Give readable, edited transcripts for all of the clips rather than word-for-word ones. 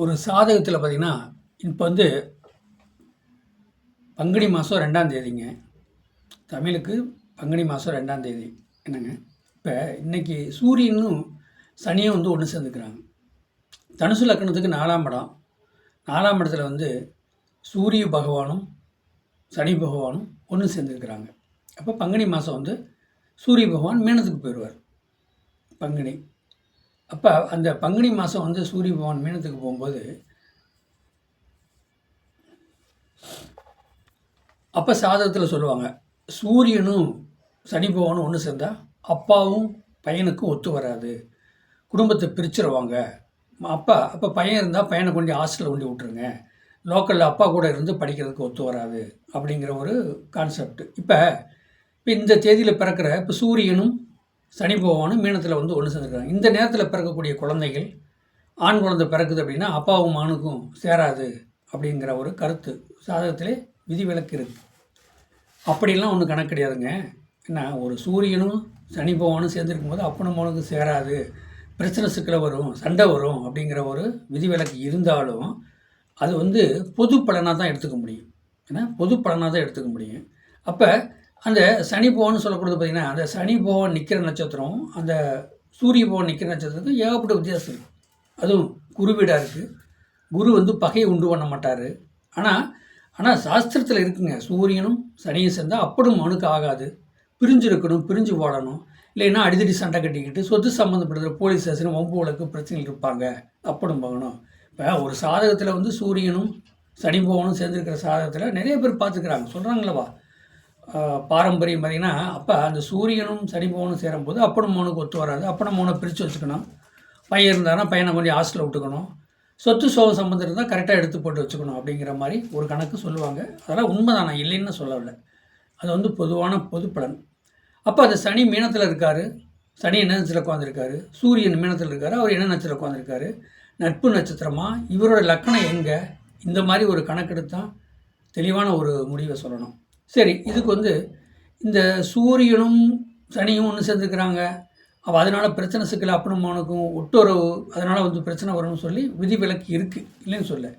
ஒரு சாதகத்தில் பார்த்தீங்கன்னா, இப்போ பங்குனி மாதம் 2ஆம் தேதிங்க. தமிழுக்கு பங்குனி மாதம் 2ஆம் தேதி. என்னங்க, இப்போ இன்னைக்கு சூரியனும் சனியும் ஒன்று சேர்ந்துக்கிறாங்க. தனுசு லக்கணத்துக்கு 4ஆம் இடம். 4ஆம் இடத்துல சூரிய பகவானும் சனி பகவானும் ஒன்று சேர்ந்துருக்கிறாங்க. அப்போ பங்குனி மாதம் சூரிய பகவான் மீனத்துக்கு போயிடுவார். பங்குனி அப்போ அந்த பங்குனி மாதம் சூரிய பகவான் மீனத்துக்கு போகும்போது, அப்போ சாதகத்தில் சொல்லுவாங்க, சூரியனும் சனி பகவானும் ஒன்று சேர்ந்தால் அப்பாவும் பையனுக்கும் ஒத்து வராது, குடும்பத்தை பிரிச்சுருவாங்க. அப்போ பையன் இருந்தால் பையனை கொண்டு ஹாஸ்டலில் கொண்டு விட்டுருங்க, லோக்கலில் அப்பா கூட இருந்து படிக்கிறதுக்கு ஒத்து வராது அப்படிங்கிற ஒரு கான்செப்ட். இப்போ இந்த தேதியில் பிறக்கிற இப்போ சூரியனும் சனி பகவானும் மீனத்தில் ஒன்று சேர்ந்துருக்காங்க. இந்த நேரத்தில் பிறக்கக்கூடிய குழந்தைகள், ஆண் குழந்தை பிறக்குது அப்படின்னா அப்பாவும் மகனுக்கும் சேராது அப்படிங்கிற ஒரு கருத்து சாதகத்திலே விதிவிலக்கு இருக்குது. அப்படிலாம் ஒன்றும் கணக்கு கிடையாதுங்க. ஏன்னா ஒரு சூரியனும் சனி பகவானும் சேர்ந்துருக்கும் போது அப்பனும் மகனுக்கும் சேராது, பிரச்சனை சிக்கலை வரும், சண்டை வரும் அப்படிங்கிற ஒரு விதிவிலக்கு இருந்தாலும் அது பொது பலனாக தான் எடுத்துக்க முடியும். ஏன்னா பொது பலனாக தான் எடுத்துக்க முடியும். அப்போ அந்த சனி பகவான் சொல்லக்கூடியது பார்த்திங்கன்னா, அந்த சனி பகவான் நிற்கிற நட்சத்திரம் அந்த சூரிய பகவான் நிற்கிற நட்சத்திரத்துக்கு ஏகப்பட்ட வித்தியாசம் இருக்குது. அதுவும் குரு வீடாக இருக்குது. குரு பகையை உண்டு பண்ண மாட்டார். ஆனால் சாஸ்திரத்தில் இருக்குங்க, சூரியனும் சனியும் சேர்ந்தால் அப்படும் மனுக்கு ஆகாது, பிரிஞ்சு இருக்கணும், பிரிஞ்சு வாழணும், இல்லைன்னா அடிதடி சண்டை கட்டிக்கிட்டு சொத்து சம்மந்தப்படுற போலீஸ் ஸ்டேஷன் வம்பு வழக்கு பிரச்சனைகள் இருப்பாங்க, அப்படும் பார்க்கணும். இப்போ ஒரு சாதகத்தில் சூரியனும் சனி பகவானும் சேர்ந்துருக்கிற சாதகத்தில் நிறைய பேர் பார்த்துக்கிறாங்க, சொல்கிறாங்களவா பாரம்பரியம் பார்த்திங்கன்னா. அப்போ அந்த சூரியனும் சனி பகவானும் சேரும்போது அப்படும் மகனுக்கு ஒத்து வராது, அப்படும் மகனை பிரித்து வச்சுக்கணும், பையன் இருந்தானா பையனை கொஞ்சம் ஹாஸ்டலில் விட்டுக்கணும், சொத்து சோகம் சம்மந்தம் இருந்தால் கரெக்டாக எடுத்து போட்டு வச்சுக்கணும் அப்படிங்கிற மாதிரி ஒரு கணக்கு சொல்லுவாங்க. அதெல்லாம் உண்மைதான், நான் இல்லைன்னு சொல்லவில்லை. அது பொதுவான பொது பலன். அப்போ அது சனி மீனத்தில் இருக்கார், சனி என்ன நட்சத்திரம் உட்காந்துருக்காரு, சூரியன் மீனத்தில் இருக்கார், அவர் என்ன நட்சத்திரம் உட்காந்துருக்காரு, நட்பு நட்சத்திரமா, இவரோட லக்கணம் எங்கே, இந்த மாதிரி ஒரு கணக்கெடுத்தான் தெளிவான ஒரு முடிவை சொல்லணும். சரி, இதுக்கு இந்த சூரியனும் சனியும் ஒன்று சேர்ந்துருக்கிறாங்க, அப்போ அதனால் பிரச்சனை சிக்கல் அப்பனும் மகனுக்கும் ஒட்டுறவு, அதனால் பிரச்சனை வரும்னு சொல்லி விதிவிலக்கு இருக்குது, இல்லைன்னு சொல்ல.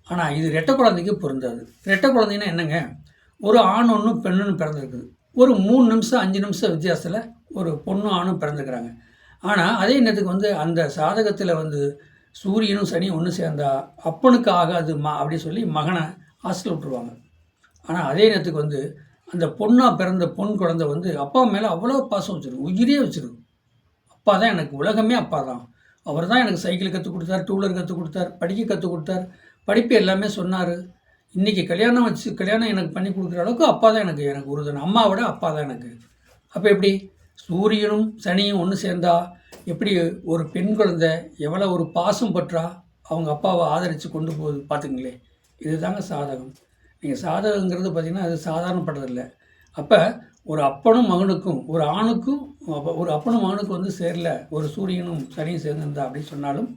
ஆனால் இது ரெட்டை குழந்தைக்கு பொருந்தாது. ரெட்டை குழந்தைன்னா என்னங்க, ஒரு ஆண் ஒன்றும் பெண்ணுன்னு பிறந்திருக்குது, ஒரு 3 நிமிஷம் 5 நிமிஷம் வித்தியாசத்தில் ஒரு பொண்ணும் ஆணும் பிறந்துக்கிறாங்க. ஆனால் அதே நேரத்துக்கு அந்த சாதகத்தில் சூரியனும் சனியும் ஒன்று சேர்ந்தா அப்பனுக்கு ஆகாது அப்படி சொல்லி மகனை ஹாஸ்டல் விட்டுருவாங்க. ஆனால் அதே நேரத்துக்கு அந்த பொண்ணாக பிறந்த பொன் குழந்தை அப்பா மேலே அவ்வளோ பாசம் வச்சுருக்கும், உயிரே வச்சுருக்கும். அப்பா தான் எனக்கு உலகமே, அப்பா தான், அவர் தான் எனக்கு சைக்கிள் கற்றுக் கொடுத்தார், டூலர் கற்றுக் கொடுத்தார், படிக்க கற்றுக் கொடுத்தார், படிப்பு எல்லாமே சொன்னார். இன்றைக்கி கல்யாணம் எனக்கு பண்ணி கொடுக்குற அளவுக்கு அப்பா தான் எனக்கு உறுதுணை, அம்மாவோட அப்பா தான் எனக்கு. அப்போ எப்படி சூரியனும் சனியும் ஒன்று சேர்ந்தா எப்படி ஒரு பெண் குழந்தை எவ்வளோ ஒரு பாசம் பற்றா அவங்க அப்பாவை ஆதரித்து கொண்டு போகுது பார்த்துங்களே. இது தாங்க சாதகம். நீங்கள் சாதகங்கிறது பார்த்திங்கன்னா அது சாதாரணப்பட்டதில்லை. அப்போ ஒரு அப்பனும் மகனுக்கும், ஒரு ஆணுக்கும் ஒரு அப்பனும் மகனுக்கும் சேரல, ஒரு சூரியனும் சனியும் சேர்ந்துருந்தா அப்படின்னு சொன்னாலும்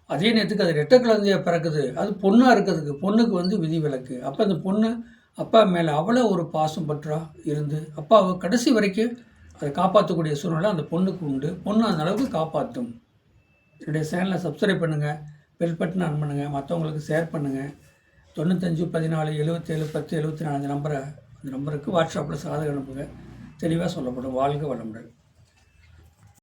அதே நேரத்துக்கு அது ரெட்டை குழந்தையாக பிறக்குது, அது பொண்ணாக இருக்கிறதுக்கு பொண்ணுக்கு விதிவிலக்கு. அப்போ அந்த பொண்ணு அப்பா மேலே அவ்வளோ ஒரு பாசம் பற்றா இருந்து அப்பாவை கடைசி வரைக்கும் அதை காப்பாற்றக்கூடிய சூழ்நிலை அந்த பொண்ணுக்கு உண்டு. பொண்ணு அந்த அளவுக்கு காப்பாற்றும். என்னுடைய சேனலை சப்ஸ்கிரைப் பண்ணுங்கள், பெல் பட்டன் ஆன் பண்ணுங்கள், மற்றவங்களுக்கு ஷேர் பண்ணுங்கள். 95 14 77 10 74 அந்த நம்பருக்கு வாட்ஸ்அப்பில் சாதகம் அனுப்புங்க, தெளிவாக சொல்லப்படும். வாழ்க வளமுடன்.